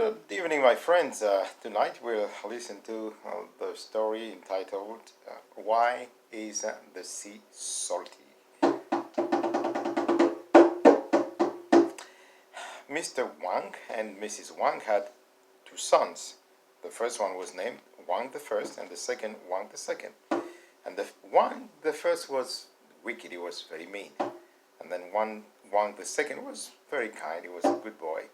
Good evening, my friends. Tonight we'll listen to the story entitled Why is the Sea Salty? Mr. Wang and Mrs. Wang had two sons. The first one was named Wang the First and the second Wang the Second. And the Wang the First was wicked, he was very mean. And then Wang the Second was very kind, he was a good boy.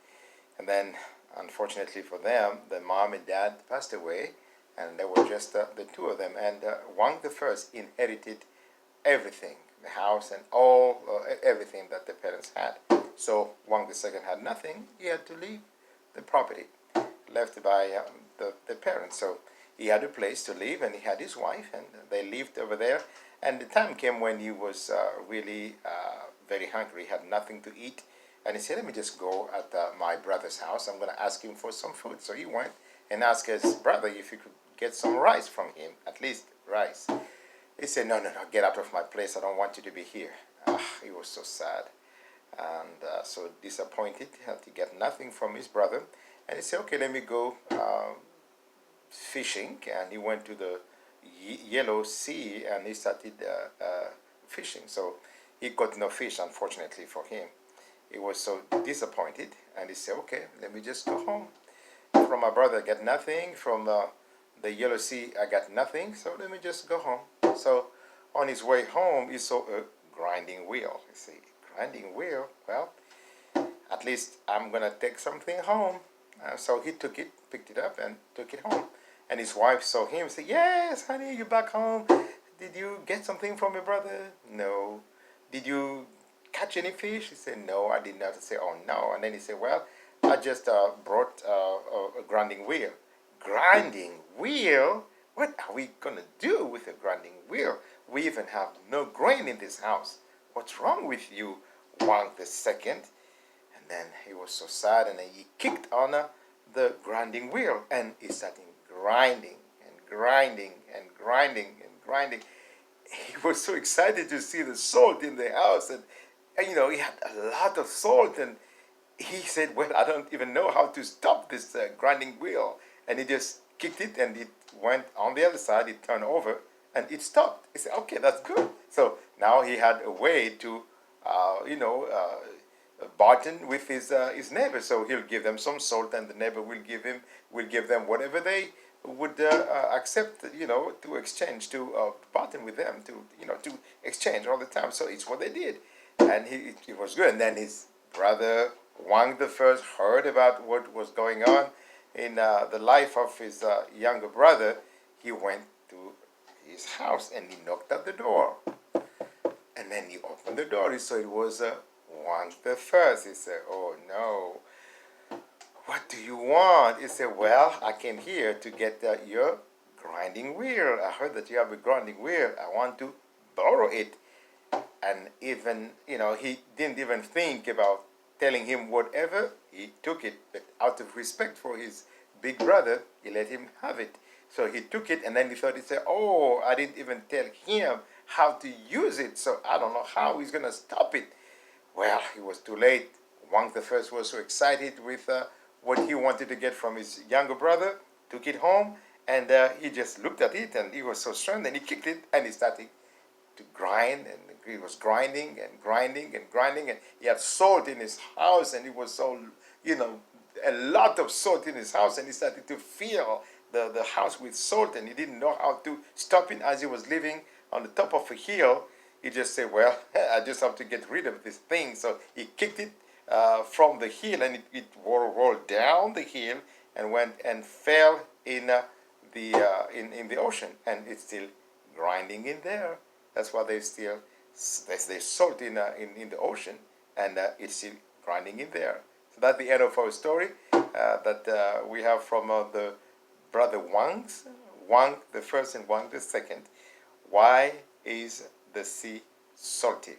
And then, unfortunately for them, the mom and dad passed away, and there were just the two of them. And Wang the First inherited everything, the house and all everything that the parents had. So Wang the Second had nothing; he had to leave the property left by the parents. So he had a place to live, and he had his wife, and they lived over there. And the time came when he was really very hungry, he had nothing to eat. And he said, let me just go at my brother's house. I'm going to ask him for some food. So he went and asked his brother if he could get some rice from him, at least rice. He said, no, get out of my place. I don't want you to be here. He was so sad and so disappointed to get nothing from his brother. And he said, okay, let me go fishing. And he went to the Yellow Sea and he started fishing. So he caught no fish, unfortunately for him. He was so disappointed, and he said, okay, let me just go home. From my brother, I got nothing. From the Yellow Sea, I got nothing, so let me just go home. So on his way home, he saw a grinding wheel. He said, grinding wheel? Well, at least I'm going to take something home. So he took it, picked it up, and took it home. And his wife saw him and said, yes, honey, you're back home. Did you get something from your brother? No. Did you catch any fish? He said, no, I did not. I said, oh no. And then he said, well, I just brought a grinding wheel. Grinding wheel? What are we going to do with a grinding wheel? We even have no grain in this house. What's wrong with you, Wang the Second? And then he was so sad, and then he kicked on the grinding wheel, and he started grinding and grinding and grinding and grinding. He was so excited to see the salt in the house, and you know, he had a lot of salt, and he said, well, I don't even know how to stop this grinding wheel. And he just kicked it, and it went on the other side, it turned over, and it stopped. He said, okay, that's good. So now he had a way to, bargain with his neighbor. So he'll give them some salt, and the neighbor will give them whatever they would accept, to exchange, to bargain with them, to exchange all the time. So it's what they did. And it was good. And then his brother Wang the First heard about what was going on in the life of his younger brother. He went to his house and he knocked at the door. And then he opened the door. He saw it was Wang the First. He said, oh no, what do you want? He said, well, I came here to get your grinding wheel. I heard that you have a grinding wheel. I want to borrow it. And even, he didn't even think about telling him whatever. He took it, but out of respect for his big brother, he let him have it. So he took it, and then he said, oh, I didn't even tell him how to use it, so I don't know how he's going to stop it. Well, it was too late. Wang the First was so excited with what he wanted to get from his younger brother, took it home, and he just looked at it, and he was so strong, and he kicked it, and he started to grind, and he was grinding and grinding and grinding, and he had salt in his house, and it was so, a lot of salt in his house, and he started to fill the house with salt, and he didn't know how to stop it. As he was living on the top of a hill, he just said, well, I just have to get rid of this thing. So he kicked it from the hill, and it rolled down the hill and went and fell in the ocean, and it's still grinding in there. That's why there's salt in the ocean, and it's still grinding in there. So that's the end of our story that we have from the brother Wangs, Wang the First and Wang the Second. Why is the sea salty?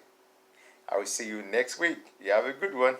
I will see you next week. You have a good one.